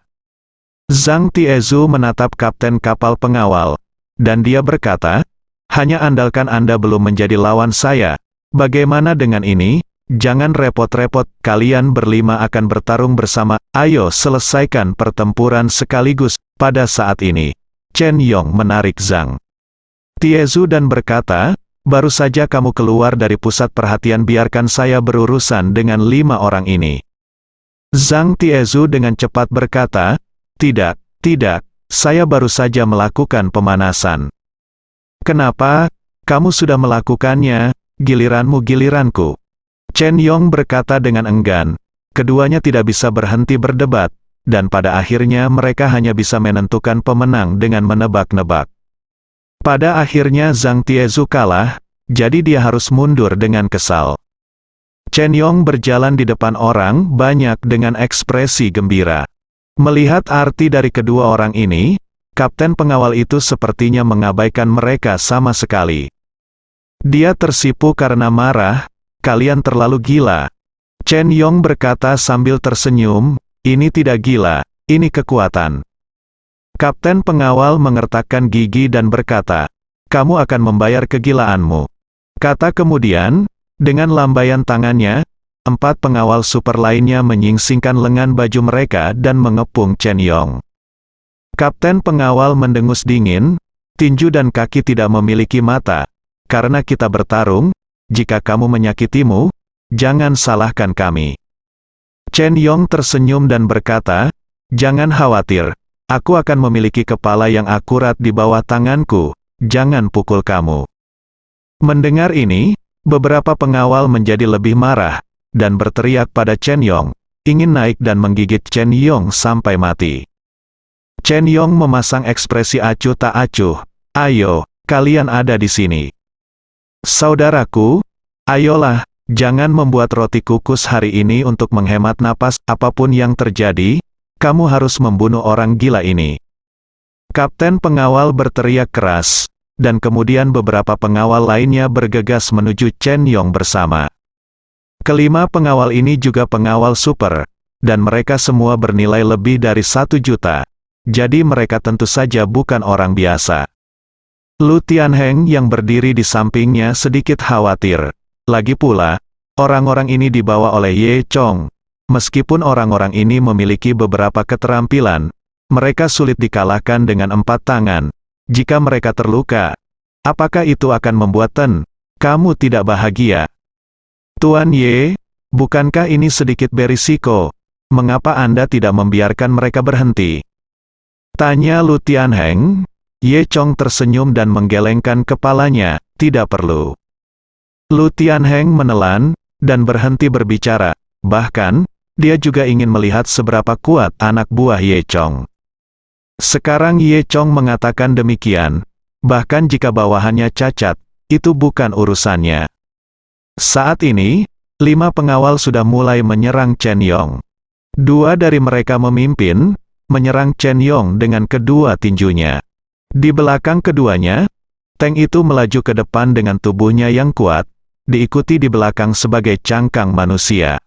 Zhang Tiezu menatap kapten kapal pengawal, dan dia berkata, "Hanya andalkan Anda belum menjadi lawan saya. Bagaimana dengan ini? Jangan repot-repot, kalian berlima akan bertarung bersama. Ayo selesaikan pertempuran sekaligus." Pada saat ini, Chen Yong menarik Zhang Tiezu dan berkata, "Baru saja kamu keluar dari pusat perhatian, biarkan saya berurusan dengan 5 orang ini." Zhang Tiezu dengan cepat berkata, tidak, saya baru saja melakukan pemanasan." "Kenapa? Kamu sudah melakukannya, giliranmu giliranku." Chen Yong berkata dengan enggan. Keduanya tidak bisa berhenti berdebat, dan pada akhirnya mereka hanya bisa menentukan pemenang dengan menebak-nebak. Pada akhirnya Zhang Tiezu kalah, jadi dia harus mundur dengan kesal. Chen Yong berjalan di depan orang banyak dengan ekspresi gembira. Melihat arti dari kedua orang ini, kapten pengawal itu sepertinya mengabaikan mereka sama sekali. Dia tersipu karena marah. "Kalian terlalu gila." Chen Yong berkata sambil tersenyum, "Ini tidak gila, ini kekuatan." Kapten pengawal mengertakkan gigi dan berkata, "Kamu akan membayar kegilaanmu." Kata kemudian, dengan lambaian tangannya, 4 pengawal super lainnya menyingsingkan lengan baju mereka dan mengepung Chen Yong. Kapten pengawal mendengus dingin, "Tinju dan kaki tidak memiliki mata. Karena kita bertarung, jika kamu menyakitimu, jangan salahkan kami." Chen Yong tersenyum dan berkata, "Jangan khawatir, aku akan memiliki kepala yang akurat di bawah tanganku, jangan pukul kamu." Mendengar ini, beberapa pengawal menjadi lebih marah, dan berteriak pada Chen Yong, ingin naik dan menggigit Chen Yong sampai mati. Chen Yong memasang ekspresi acuh tak acuh, "Ayo, kalian ada di sini. Saudaraku, ayolah, jangan membuat roti kukus hari ini untuk menghemat napas, apapun yang terjadi, kamu harus membunuh orang gila ini." Kapten pengawal berteriak keras, dan kemudian beberapa pengawal lainnya bergegas menuju Chen Yong bersama. Kelima pengawal ini juga pengawal super, dan mereka semua bernilai lebih dari 1 juta. Jadi mereka tentu saja bukan orang biasa. Lu Tianheng yang berdiri di sampingnya sedikit khawatir. Lagi pula, orang-orang ini dibawa oleh Ye Chong. Meskipun orang-orang ini memiliki beberapa keterampilan, mereka sulit dikalahkan dengan 4 tangan. Jika mereka terluka, apakah itu akan membuat kamu tidak bahagia? Tuan Ye, bukankah ini sedikit berisiko? Mengapa Anda tidak membiarkan mereka berhenti? Tanya Lu Tianheng. Ye Chong tersenyum dan menggelengkan kepalanya, "Tidak perlu." Lu Tianheng menelan, dan berhenti berbicara. Bahkan, dia juga ingin melihat seberapa kuat anak buah Ye Chong. Sekarang Ye Chong mengatakan demikian, bahkan jika bawahannya cacat, itu bukan urusannya. Saat ini, 5 pengawal sudah mulai menyerang Chen Yong. 2 dari mereka memimpin, menyerang Chen Yong dengan kedua tinjunya. Di belakang keduanya, tank itu melaju ke depan dengan tubuhnya yang kuat, diikuti di belakang sebagai cangkang manusia.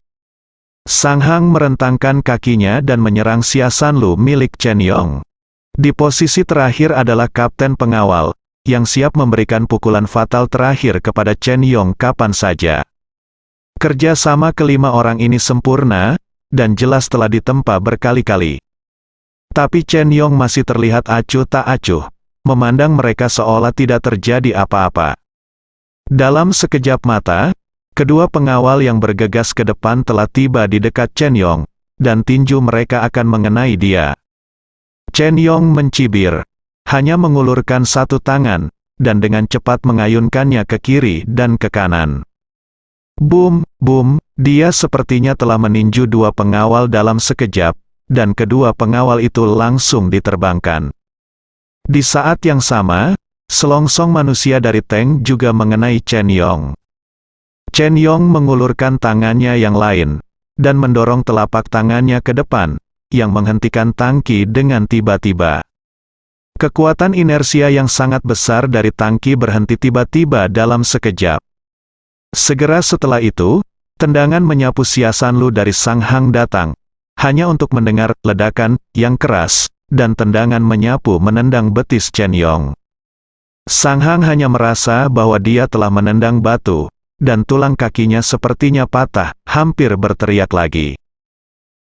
Sang Hang merentangkan kakinya dan menyerang Xia Lu milik Chen Yong. Di posisi terakhir adalah kapten pengawal, yang siap memberikan pukulan fatal terakhir kepada Chen Yong kapan saja. Kerjasama kelima orang ini sempurna, dan jelas telah ditempa berkali-kali. Tapi Chen Yong masih terlihat acuh tak acuh, memandang mereka seolah tidak terjadi apa-apa. Dalam sekejap mata, kedua pengawal yang bergegas ke depan telah tiba di dekat Chen Yong, dan tinju mereka akan mengenai dia. Chen Yong mencibir, hanya mengulurkan satu tangan, dan dengan cepat mengayunkannya ke kiri dan ke kanan. Boom, boom, dia sepertinya telah meninju 2 pengawal dalam sekejap, dan kedua pengawal itu langsung diterbangkan. Di saat yang sama, selongsong manusia dari tank juga mengenai Chen Yong. Chen Yong mengulurkan tangannya yang lain, dan mendorong telapak tangannya ke depan, yang menghentikan tangki dengan tiba-tiba. Kekuatan inersia yang sangat besar dari tangki berhenti tiba-tiba dalam sekejap. Segera setelah itu, tendangan menyapu Xia Lu dari Sang Hang datang, hanya untuk mendengar ledakan yang keras, dan tendangan menyapu menendang betis Chen Yong. Sang Hang hanya merasa bahwa dia telah menendang batu, dan tulang kakinya sepertinya patah, hampir berteriak lagi.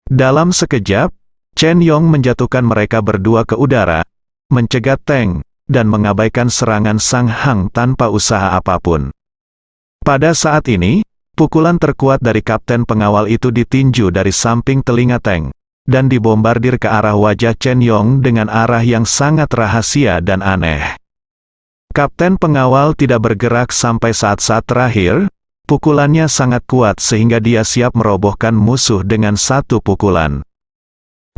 Dalam sekejap, Chen Yong menjatuhkan mereka berdua ke udara, mencegat tank, dan mengabaikan serangan Sang Hang tanpa usaha apapun. Pada saat ini, pukulan terkuat dari kapten pengawal itu ditinju dari samping telinga tank, dan dibombardir ke arah wajah Chen Yong dengan arah yang sangat rahasia dan aneh. Kapten pengawal tidak bergerak sampai saat-saat terakhir, pukulannya sangat kuat sehingga dia siap merobohkan musuh dengan satu pukulan.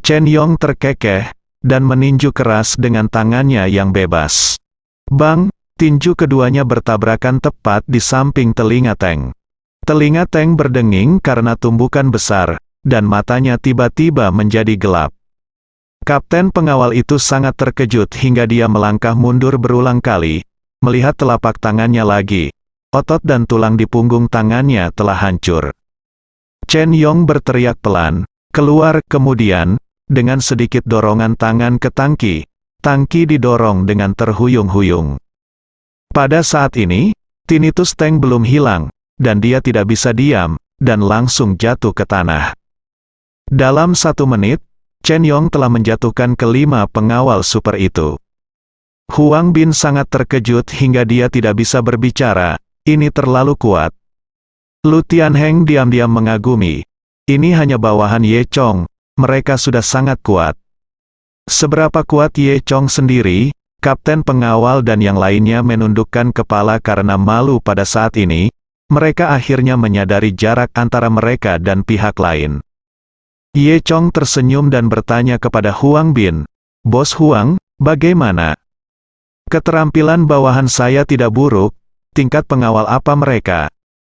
Chen Yong terkekeh, dan meninju keras dengan tangannya yang bebas. Bang, tinju keduanya bertabrakan tepat di samping telinga tank. Telinga tank berdenging karena tumbukan besar, dan matanya tiba-tiba menjadi gelap. Kapten pengawal itu sangat terkejut hingga dia melangkah mundur berulang kali, melihat telapak tangannya lagi. Otot dan tulang di punggung tangannya telah hancur. Chen Yong berteriak pelan, keluar, kemudian, dengan sedikit dorongan tangan ke tangki, tangki didorong dengan terhuyung-huyung. Pada saat ini, tinnitus tank belum hilang, dan dia tidak bisa diam, dan langsung jatuh ke tanah. Dalam 1 menit, Chen Yong telah menjatuhkan kelima pengawal super itu. Huang Bin sangat terkejut hingga dia tidak bisa berbicara, ini terlalu kuat. Lu Tianheng diam-diam mengagumi. Ini hanya bawahan Ye Chong, mereka sudah sangat kuat. Seberapa kuat Ye Chong sendiri, kapten pengawal dan yang lainnya menundukkan kepala karena malu pada saat ini, mereka akhirnya menyadari jarak antara mereka dan pihak lain. Ye Chong tersenyum dan bertanya kepada Huang Bin, "Bos Huang, bagaimana? Keterampilan bawahan saya tidak buruk, tingkat pengawal apa mereka?"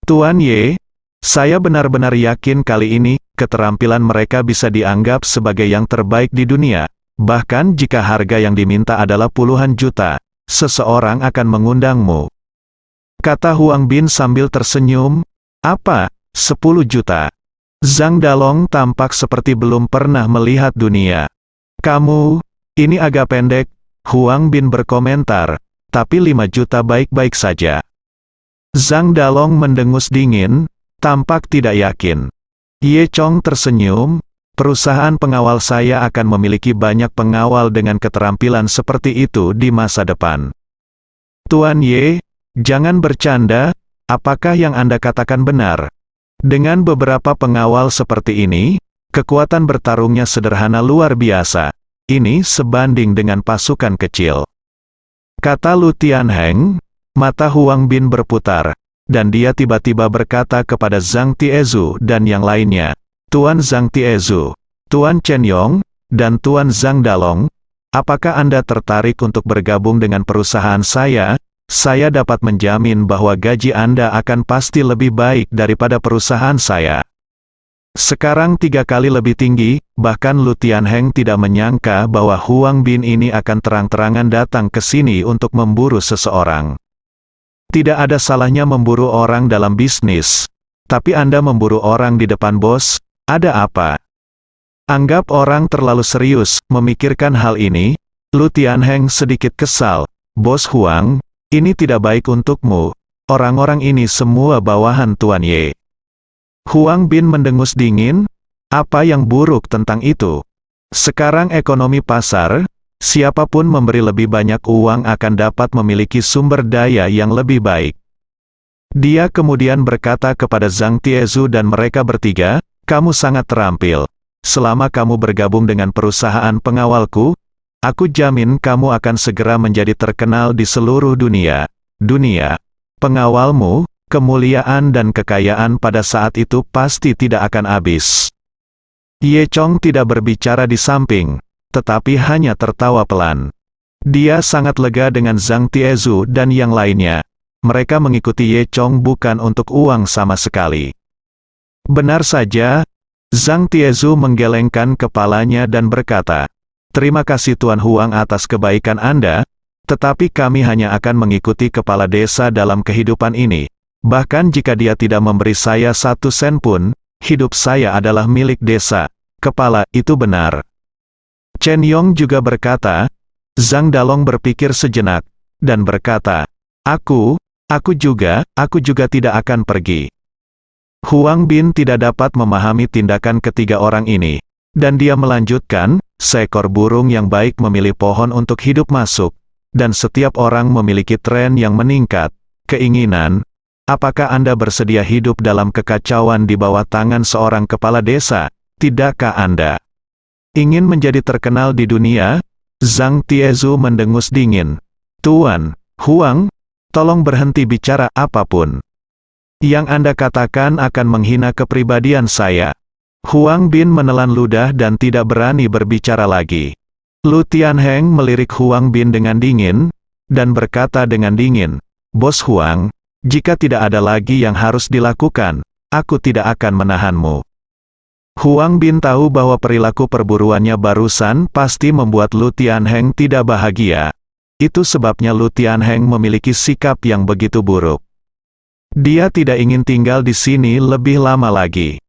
"Tuan Ye, saya benar-benar yakin kali ini, keterampilan mereka bisa dianggap sebagai yang terbaik di dunia. Bahkan jika harga yang diminta adalah puluhan juta, seseorang akan mengundangmu," kata Huang Bin sambil tersenyum. "Apa? 10 juta? Zhang Dalong tampak seperti belum pernah melihat dunia. "Kamu, ini agak pendek," Huang Bin berkomentar, "tapi 5 juta baik-baik saja." Zhang Dalong mendengus dingin, tampak tidak yakin. Ye Chong tersenyum, "Perusahaan pengawal saya akan memiliki banyak pengawal dengan keterampilan seperti itu di masa depan." "Tuan Ye, jangan bercanda, apakah yang Anda katakan benar? Dengan beberapa pengawal seperti ini, kekuatan bertarungnya sederhana luar biasa. Ini sebanding dengan pasukan kecil," kata Lu Tianheng. Mata Huang Bin berputar, dan dia tiba-tiba berkata kepada Zhang Tiezu dan yang lainnya, "Tuan Zhang Tiezu, Tuan Chen Yong, dan Tuan Zhang Dalong, apakah Anda tertarik untuk bergabung dengan perusahaan saya? Saya dapat menjamin bahwa gaji Anda akan pasti lebih baik daripada perusahaan saya." Sekarang 3 kali lebih tinggi, bahkan Lu Tianheng tidak menyangka bahwa Huang Bin ini akan terang-terangan datang ke sini untuk memburu seseorang. Tidak ada salahnya memburu orang dalam bisnis, tapi Anda memburu orang di depan bos, ada apa? Anggap orang terlalu serius memikirkan hal ini. Lu Tianheng sedikit kesal, "Bos Huang, ini tidak baik untukmu. Orang-orang ini semua bawahan Tuan Ye." Huang Bin mendengus dingin, "Apa yang buruk tentang itu? Sekarang ekonomi pasar, siapapun memberi lebih banyak uang akan dapat memiliki sumber daya yang lebih baik." Dia kemudian berkata kepada Zhang Tiezu dan mereka bertiga, "Kamu sangat terampil. Selama kamu bergabung dengan perusahaan pengawalku, aku jamin kamu akan segera menjadi terkenal di seluruh dunia. Pengawalmu, kemuliaan dan kekayaan pada saat itu pasti tidak akan habis." Ye Chong tidak berbicara di samping, tetapi hanya tertawa pelan. Dia sangat lega dengan Zhang Tiezu dan yang lainnya. Mereka mengikuti Ye Chong bukan untuk uang sama sekali. "Benar saja," Zhang Tiezu menggelengkan kepalanya dan berkata, "Terima kasih Tuan Huang atas kebaikan Anda, tetapi kami hanya akan mengikuti kepala desa dalam kehidupan ini. Bahkan jika dia tidak memberi saya 1 sen pun, hidup saya adalah milik desa." "Kepala, itu benar." Chen Yong juga berkata. Zhang Dalong berpikir sejenak, dan berkata, Aku juga tidak akan pergi." Huang Bin tidak dapat memahami tindakan ketiga orang ini, dan dia melanjutkan, "Seekor burung yang baik memilih pohon untuk hidup masuk, dan setiap orang memiliki tren yang meningkat, keinginan. Apakah Anda bersedia hidup dalam kekacauan di bawah tangan seorang kepala desa? Tidakkah Anda ingin menjadi terkenal di dunia?" Zhang Tiezu mendengus dingin. "Tuan Huang, tolong berhenti bicara apapun. Yang Anda katakan akan menghina kepribadian saya." Huang Bin menelan ludah dan tidak berani berbicara lagi. Lu Tianheng melirik Huang Bin dengan dingin, dan berkata dengan dingin, "Bos Huang, jika tidak ada lagi yang harus dilakukan, aku tidak akan menahanmu." Huang Bin tahu bahwa perilaku perburuannya barusan pasti membuat Lu Tianheng tidak bahagia. Itu sebabnya Lu Tianheng memiliki sikap yang begitu buruk. Dia tidak ingin tinggal di sini lebih lama lagi.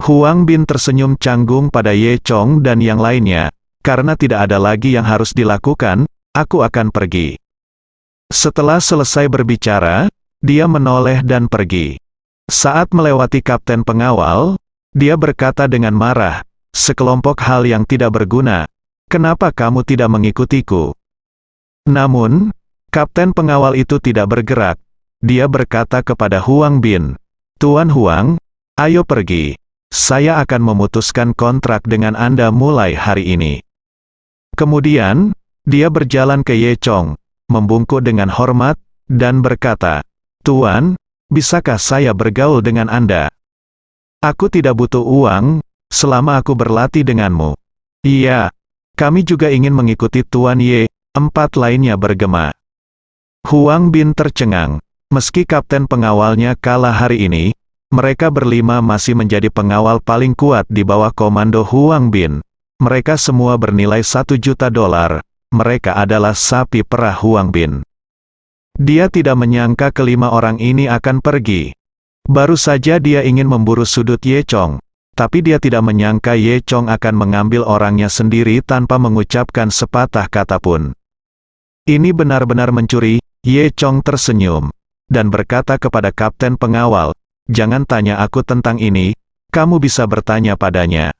Huang Bin tersenyum canggung pada Ye Chong dan yang lainnya, "Karena tidak ada lagi yang harus dilakukan, aku akan pergi." Setelah selesai berbicara, dia menoleh dan pergi. Saat melewati kapten pengawal, dia berkata dengan marah, "Sekelompok hal yang tidak berguna. Kenapa kamu tidak mengikutiku?" Namun, kapten pengawal itu tidak bergerak. Dia berkata kepada Huang Bin, "Tuan Huang, ayo pergi. Saya akan memutuskan kontrak dengan Anda mulai hari ini." Kemudian, dia berjalan ke Ye Chong, membungkuk dengan hormat, dan berkata, "Tuan, bisakah saya bergaul dengan Anda? Aku tidak butuh uang, selama aku berlatih denganmu." "Iya, kami juga ingin mengikuti Tuan Ye," empat lainnya bergema. Huang Bin tercengang. Meski kapten pengawalnya kalah hari ini, mereka berlima masih menjadi pengawal paling kuat di bawah komando Huang Bin. Mereka semua bernilai $1.000.000, mereka adalah sapi perah Huang Bin. Dia tidak menyangka kelima orang ini akan pergi. Baru saja dia ingin memburu sudut Ye Chong, tapi dia tidak menyangka Ye Chong akan mengambil orangnya sendiri tanpa mengucapkan sepatah kata pun. "Ini benar-benar mencuri." Ye Chong tersenyum, dan berkata kepada kapten pengawal, "Jangan tanya aku tentang ini, kamu bisa bertanya padanya."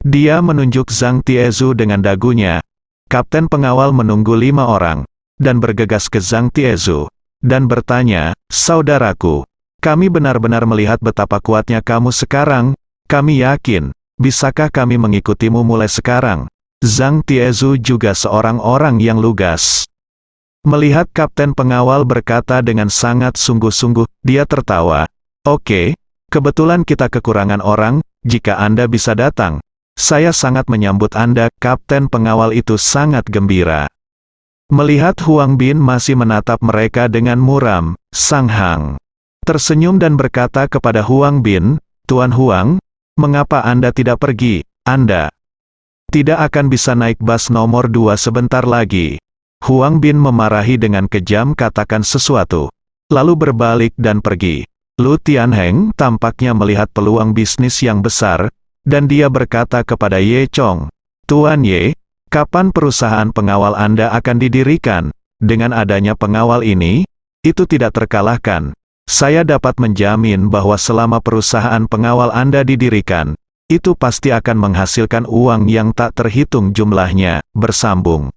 Dia menunjuk Zhang Tiezu dengan dagunya. Kapten pengawal menunggu 5 orang, dan bergegas ke Zhang Tiezu, dan bertanya, "Saudaraku, kami benar-benar melihat betapa kuatnya kamu sekarang, kami yakin, bisakah kami mengikutimu mulai sekarang?" Zhang Tiezu juga seorang orang yang lugas. Melihat kapten pengawal berkata dengan sangat sungguh-sungguh, dia tertawa. "Oke, kebetulan kita kekurangan orang, jika Anda bisa datang. Saya sangat menyambut Anda." Kapten pengawal itu sangat gembira. Melihat Huang Bin masih menatap mereka dengan muram, Sang Hang tersenyum dan berkata kepada Huang Bin, "Tuan Huang, mengapa Anda tidak pergi? Anda tidak akan bisa naik bus nomor 2 sebentar lagi." Huang Bin memarahi dengan kejam, katakan sesuatu, lalu berbalik dan pergi. Lu Tianheng tampaknya melihat peluang bisnis yang besar, dan dia berkata kepada Ye Chong, "Tuan Ye, kapan perusahaan pengawal Anda akan didirikan? Dengan adanya pengawal ini, itu tidak terkalahkan. Saya dapat menjamin bahwa selama perusahaan pengawal Anda didirikan, itu pasti akan menghasilkan uang yang tak terhitung jumlahnya." Bersambung.